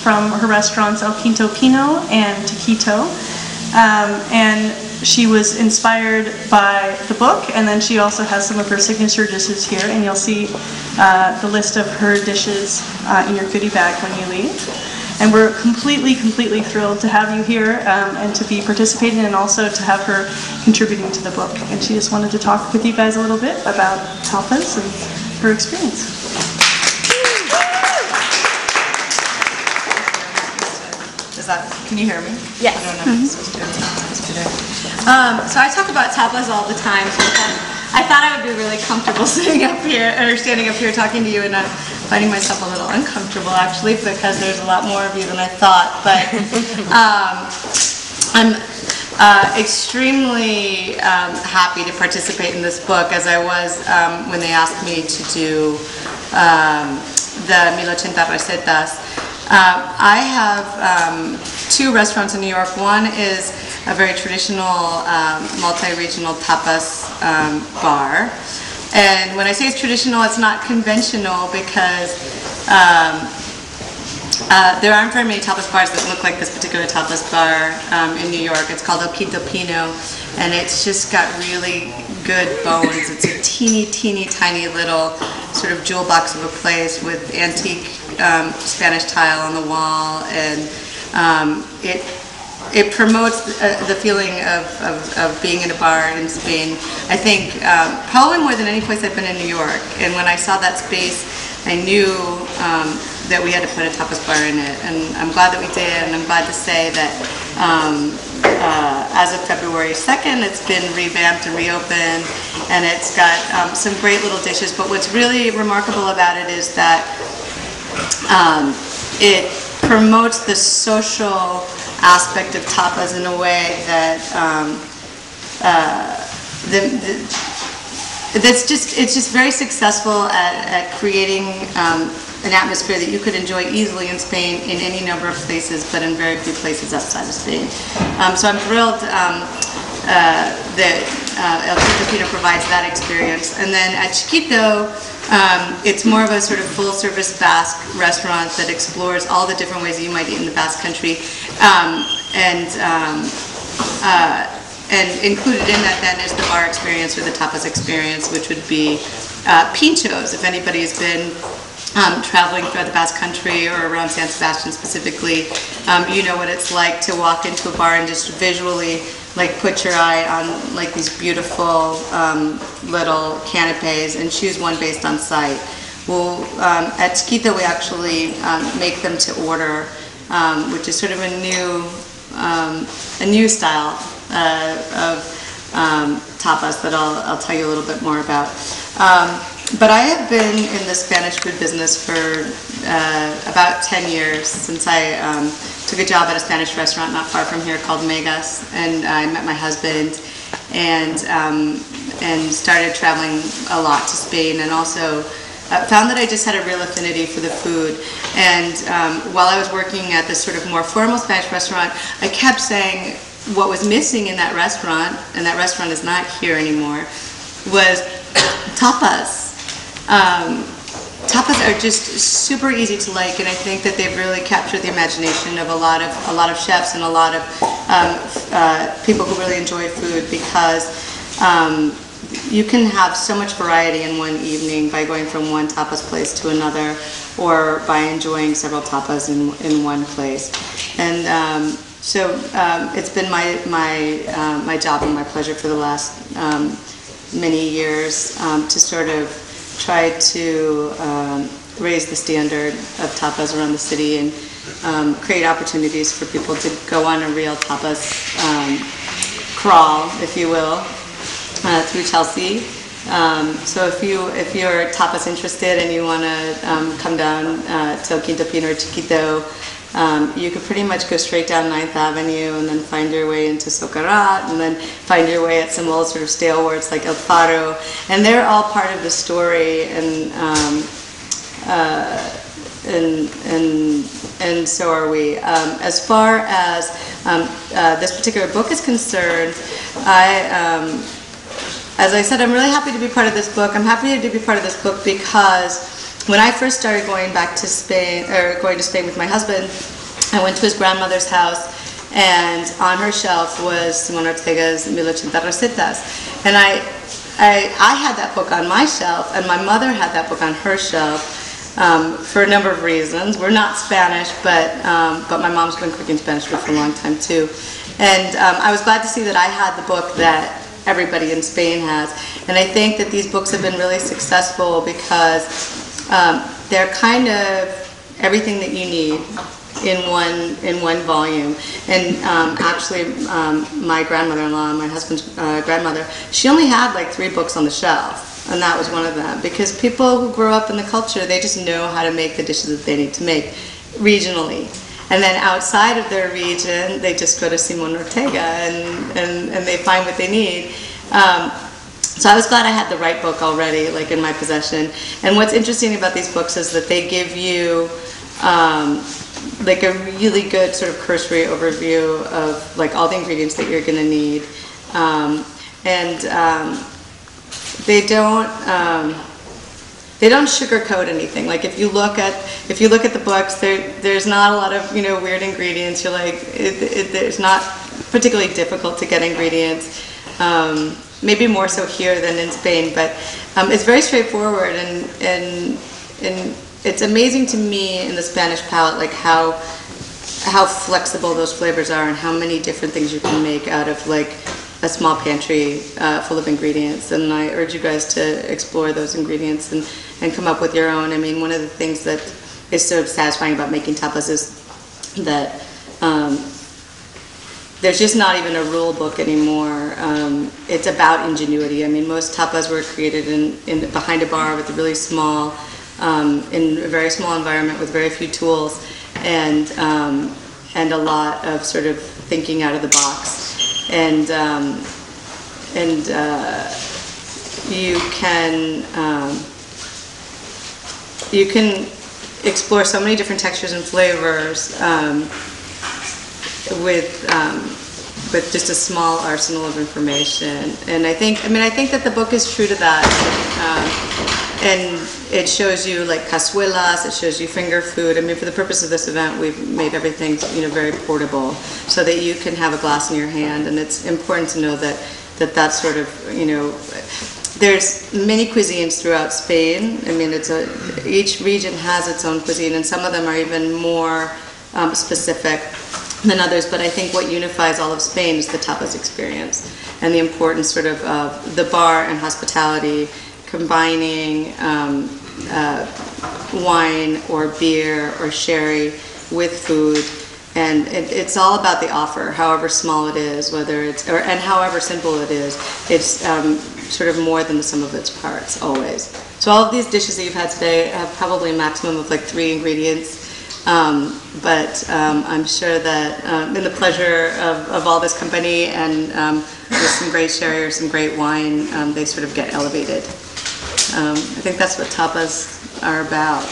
from her restaurants El Quinto, Pino and Txikito. And she was inspired by the book, and then she also has some of her signature dishes here, and you'll see the list of her dishes in your goodie bag when you leave. And we're completely thrilled to have you here and to be participating, and also to have her contributing to the book. And she just wanted to talk with you guys a little bit about tapas and her experience. Can you hear me? Yes. I don't know if I'm supposed to do it. So I talk about tapas all the time, so I thought I would be really comfortable sitting up here, or standing up here talking to you, and I'm finding myself a little uncomfortable actually, because there's a lot more of you than I thought. But I'm extremely happy to participate in this book, as I was when they asked me to do the 1080 recetas. I have two restaurants in New York. One is a very traditional multi-regional tapas bar. And when I say it's traditional, it's not conventional, because there aren't very many tapas bars that look like this particular tapas bar in New York. It's called Quinto Pino, and it's just got really good bones. It's a teeny tiny little sort of jewel box of a place with antique Spanish tile on the wall, and it promotes the feeling of being in a bar in Spain. I think probably more than any place I've been in New York. And when I saw that space, I knew that we had to put a tapas bar in it, and I'm glad that we did. And I'm glad to say that as of February 2nd, it's been revamped and reopened, and it's got some great little dishes. But what's really remarkable about it is that it promotes the social aspect of tapas in a way that it's just very successful at creating an atmosphere that you could enjoy easily in Spain in any number of places, but in very few places outside of Spain. So I'm thrilled that El Quinto Pino provides that experience. And then at Txikito, it's more of a sort of full-service Basque restaurant that explores all the different ways that you might eat in the Basque country, and included in that then is the bar experience, or the tapas experience, which would be pinchos. If anybody's been traveling throughout the Basque country or around San Sebastian specifically, you know what it's like to walk into a bar and just visually put your eye on these beautiful little canapes and choose one based on sight. Well, at Txikito we actually make them to order, which is sort of a new style of tapas that I'll tell you a little bit more about. But I have been in the Spanish food business for about 10 years, since I took a job at a Spanish restaurant not far from here called Megas, and I met my husband and started traveling a lot to Spain, and also found that I just had a real affinity for the food. And while I was working at this sort of more formal Spanish restaurant, I kept saying what was missing in that restaurant, and that restaurant is not here anymore, was tapas. Tapas are just super easy to like, and I think that they've really captured the imagination of a lot of chefs and a lot of people who really enjoy food, because you can have so much variety in one evening by going from one tapas place to another, or by enjoying several tapas in one place. And so it's been my job and my pleasure for the last many years to sort of try to raise the standard of tapas around the city, and create opportunities for people to go on a real tapas crawl, if you will, through Chelsea. So if you're tapas interested and you want to come down to El Quinto Pino or Txikito, you could pretty much go straight down 9th Avenue and then find your way into Socarat, and then find your way at some old sort of stalwarts like El Faro, and they're all part of the story, and so are we. As far as this particular book is concerned, as I said, I'm really happy to be part of this book. I'm happy to be part of this book because when I first started going back to Spain, or going to Spain with my husband, I went to his grandmother's house, and on her shelf was Simon Ortega's 1080 Recetas. And I had that book on my shelf, and my mother had that book on her shelf for a number of reasons. We're not Spanish, but my mom's been cooking Spanish food for a long time too. And I was glad to see that I had the book that everybody in Spain has. And I think that these books have been really successful because they're kind of everything that you need in one volume. And actually, my grandmother-in-law, my husband's grandmother, she only had like 3 books on the shelf, and that was one of them. Because people who grow up in the culture, they just know how to make the dishes that they need to make regionally. And then outside of their region, they just go to Simon Ortega and they find what they need. So I was glad I had the right book already, like in my possession. And what's interesting about these books is that they give you like a really good sort of cursory overview of like all the ingredients that you're going to need, and they don't sugarcoat anything. Like if you look at the books, there's not a lot of weird ingredients. You're like it's not particularly difficult to get ingredients. Maybe more so here than in Spain, but it's very straightforward, and it's amazing to me in the Spanish palate, like how flexible those flavors are and how many different things you can make out of like a small pantry full of ingredients. And I urge you guys to explore those ingredients and come up with your own. I mean, one of the things that is so satisfying about making tapas is that there's just not even a rule book anymore. It's about ingenuity. I mean, most tapas were created in behind a bar with a really small, in a very small environment with very few tools, and a lot of sort of thinking out of the box. And you can explore so many different textures and flavors with just a small arsenal of information. And I think that the book is true to that. And it shows you like cazuelas, it shows you finger food. I mean, for the purpose of this event, we've made everything very portable, so that you can have a glass in your hand. And it's important to know that sort of there's many cuisines throughout Spain. I mean, each region has its own cuisine, and some of them are even more specific than others. But I think what unifies all of Spain is the tapas experience and the importance sort of the bar and hospitality, combining wine or beer or sherry with food. And it's all about the offer, however small it is, and however simple it is. It's sort of more than the sum of its parts, always. So all of these dishes that you've had today have probably a maximum of like 3 ingredients. But I'm sure that in the pleasure of all this company and with some great sherry or some great wine, they sort of get elevated. I think that's what tapas are about.